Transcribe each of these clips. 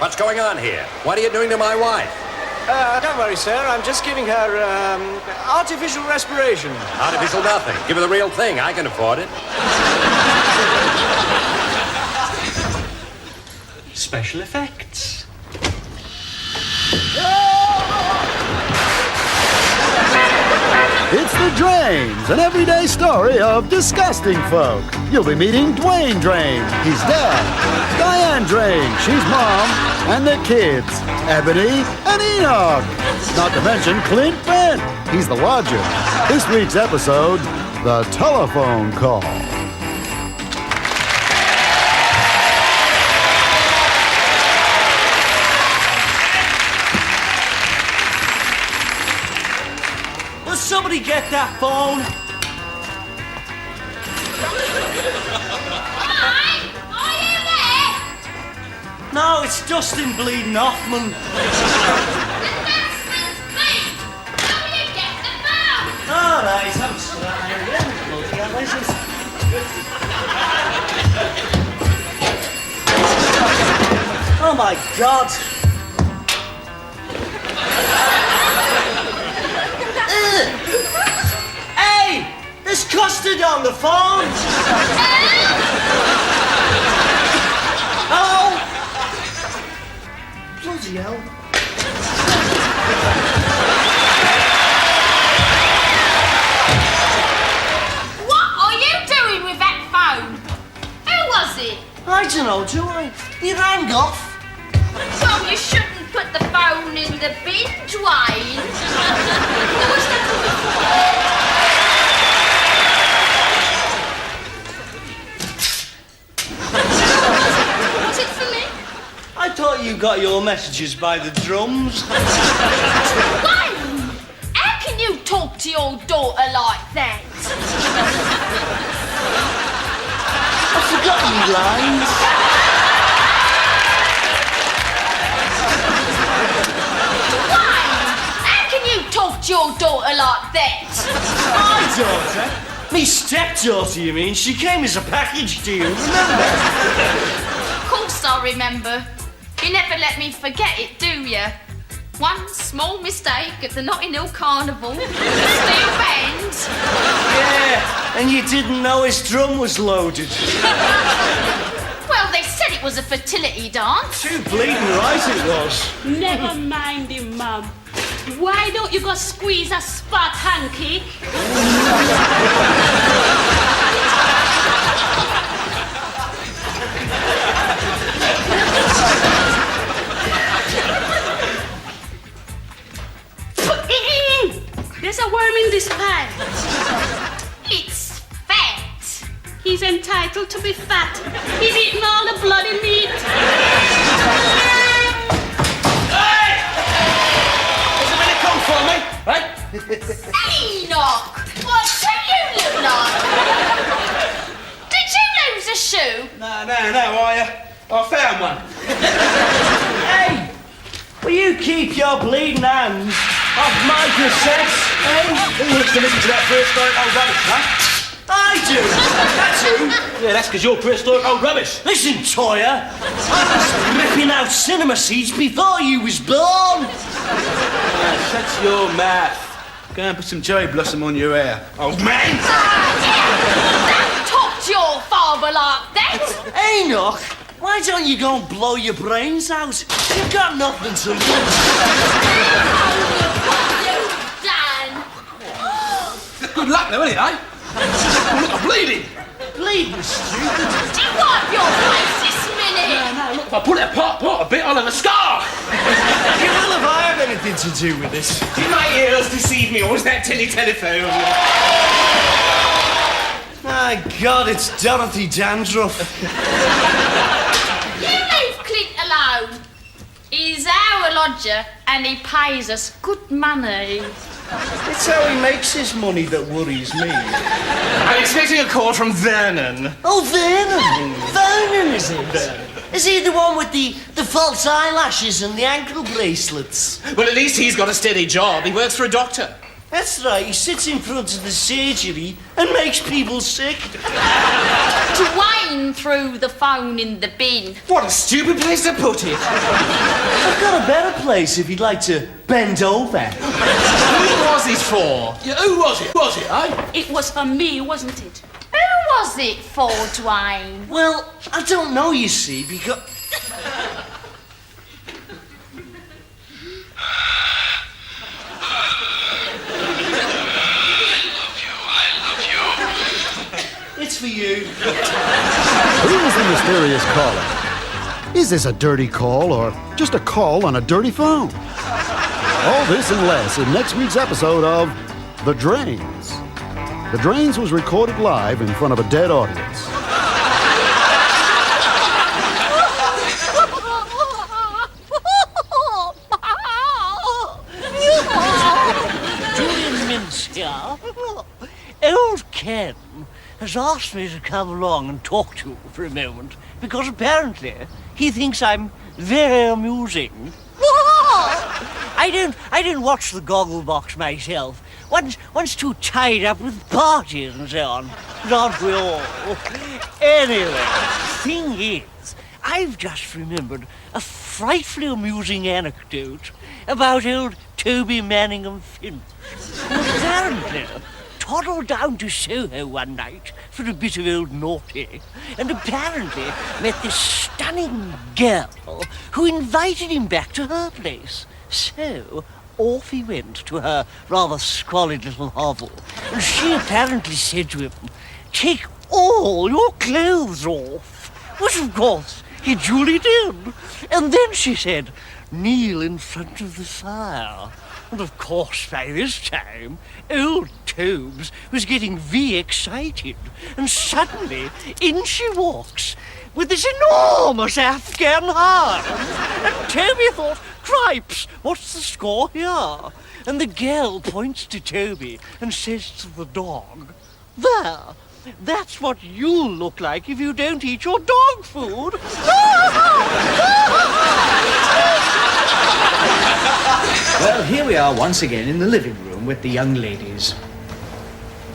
What's going on here? What are you doing to my wife? Don't worry, sir. I'm just giving her, artificial respiration. Artificial nothing. Give her the real thing. I can afford it. Special effects. It's the Drains, an everyday story of disgusting folk. You'll be meeting Dwayne Drain, he's dad, Diane Drain, she's mom, and the kids, Ebony and Enoch. Not to mention Clint Bent, he's the lodger. This week's episode, The Telephone Call. Somebody get that phone. Hi, are you there? No, it's Dustin bleeding Hoffman. The dustman's clean. How do you get the phone? All right, I'm sorry. Bloody hell, is it? Oh my God. Hey, there's custard on the phone. Oh, bloody hell. What are you doing with that phone? Who was it? I don't know, do I? He rang off. Well, you shouldn't put the phone in the bin, Dwayne. Who was that for? Was it for me? I thought you got your messages by the drums. Dwayne! How can you talk to your daughter like that? I've forgotten your lines. Talk to your daughter like that. My daughter? Me stepdaughter, you mean? She came as a package, do you remember? Of course I remember. You never let me forget it, do you? One small mistake at the Notting Hill Carnival. Steel band. Yeah, and you didn't know his drum was loaded. Well, they said it was a fertility dance. Too bleeding right it was. Never mind him, Mum. Why don't you go squeeze a spot hanky? There's a worm in this pie. It's fat. He's entitled to be fat. He's eaten all the bloody meat. For me, right? Enoch! What do you look like? Did you lose a shoe? No, I found one. Hey, will you keep your bleeding hands off my cassettes, eh? Who wants to listen to that prehistoric old rubbish, huh? I do. That's who. Yeah, that's because you're prehistoric old rubbish. Listen, Toya, I was ripping out cinema seats before you was born. Shut your mouth. Go and put some cherry blossom on your hair, old man. Don't talk to your father like that. Enoch, why don't you go and blow your brains out? You've got nothing to lose. Good luck, though, isn't it, eh? Oh, look, I'm bleeding. Bleeding, stupid. Do you wipe your face this minute? No, look, if I pull that part apart a bit, I'll have a scar. You will if I have anything to do with this. Did my ears deceive me, or was that telephone? My God, it's Dorothy Dandruff. You leave Clint alone. He's our lodger and he pays us good money. It's how he makes his money that worries me. I'm expecting a call from Vernon. Oh, Vernon! Vernon, is it? Vernon. Is he the one with the false eyelashes and the ankle bracelets? Well, at least he's got a steady job. He works for a doctor. That's right, he sits in front of the surgery and makes people sick. Dwayne threw the phone in the bin. What a stupid place to put it. I've got a better place if you'd like to bend over. Who was it for? Yeah, who was it? Was it, eh? It was for me, wasn't it? Who was it for, Dwayne? Well, I don't know, you see, because... It's for you. Who is the mysterious caller? Is this a dirty call or just a call on a dirty phone? All this and less in next week's episode of The Drains. The Drains was recorded live in front of a dead audience. Julian Mintz here. Old Ken has asked me to come along and talk to you for a moment because apparently he thinks I'm very amusing. I don't watch the goggle box myself. One's too tied up with parties and so on. But aren't we all? Anyway, thing is, I've just remembered a frightfully amusing anecdote about old Toby Manningham Finch, who apparently toddled down to Soho one night for a bit of old naughty, and apparently met this stunning girl who invited him back to her place. So off he went to her rather squalid little hovel, and she apparently said to him, "Take all your clothes off," which of course he duly did. And then she said, "Kneel in front of the fire." And of course, by this time, old Tobes was getting excited, and suddenly in she walks with this enormous Afghan hound. And Toby thought, "Cripes, what's the score here?" And the girl points to Toby and says to the dog, "There, that's what you'll look like if you don't eat your dog food." Well, here we are once again in the living room with the young ladies.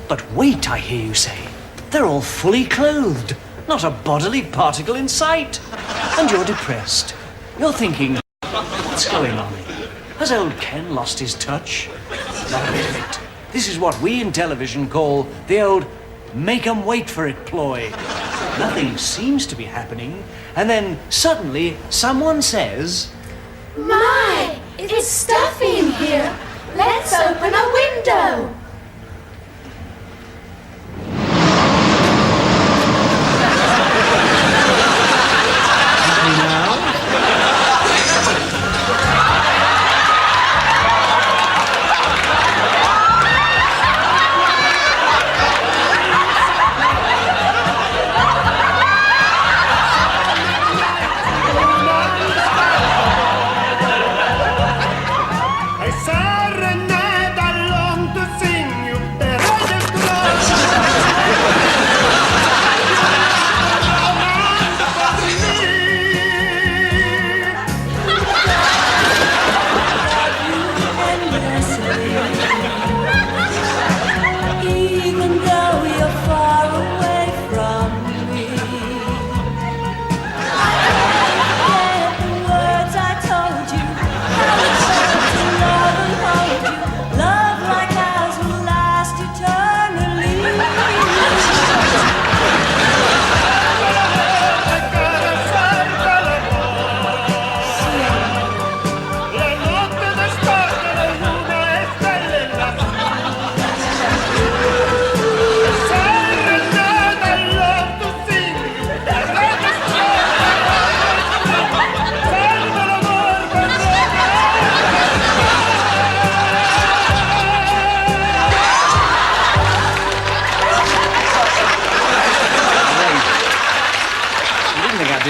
But wait, I hear you say. They're all fully clothed. Not a bodily particle in sight. And you're depressed. You're thinking, what's going on? Has old Ken lost his touch? Not a bit of it. This is what we in television call the old make 'em wait for it ploy. Nothing seems to be happening, and then suddenly someone says, My, it's stuffy in here. Let's open a window.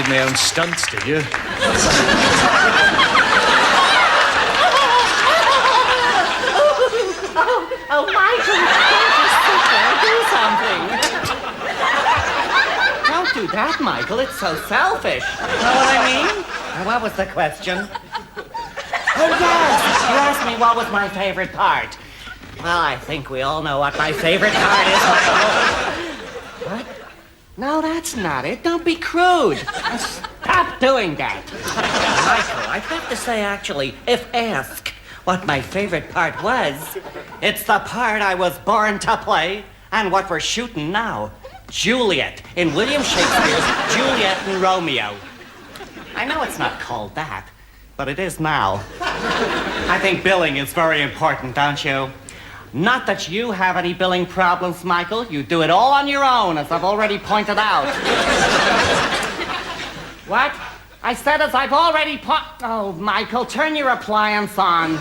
My own stunts, did you? Oh, Michael, don't just sit there. Do something. Don't do that, Michael. It's so selfish. Know what I mean? What was the question? Oh, yes. You asked me what was my favorite part. Well, I think we all know what my favorite part is, Michael. What? No, that's not it. Don't be crude. Stop doing that. Michael, I have to say, actually, if asked what my favorite part was, it's the part I was born to play and what we're shooting now. Juliet in William Shakespeare's Juliet and Romeo. I know it's not called that, but it is now. I think billing is very important, don't you? Not that you have any billing problems, Michael. You do it all on your own, as I've already pointed out. What? I said as I've already Oh, Michael, turn your appliance on.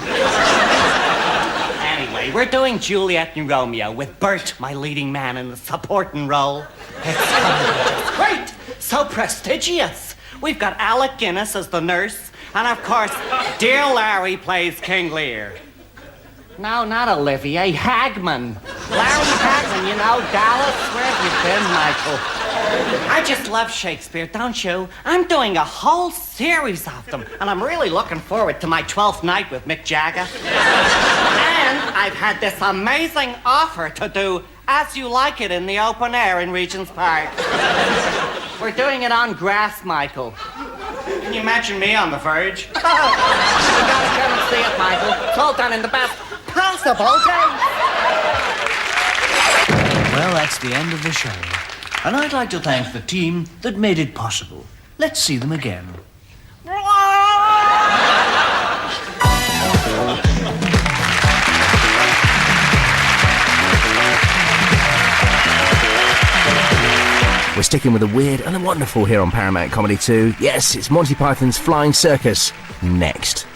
Anyway, we're doing Juliet and Romeo with Bert, my leading man, in the supporting role. It's great! So prestigious. We've got Alec Guinness as the nurse, and of course, dear Larry plays King Lear. No, not Olivier, Hagman. Larry Hagman, you know, Dallas. Where have you been, Michael? I just love Shakespeare, don't you? I'm doing a whole series of them, and I'm really looking forward to my 12th night with Mick Jagger. And I've had this amazing offer to do As You Like It in the open air in Regent's Park. We're doing it on grass, Michael. Can you imagine me on the verge? You gotta come and see it, Michael. It's all done in the best possible taste. Well, that's the end of the show. And I'd like to thank the team that made it possible. Let's see them again. We're sticking with the weird and the wonderful here on Paramount Comedy 2. Yes, it's Monty Python's Flying Circus. Next.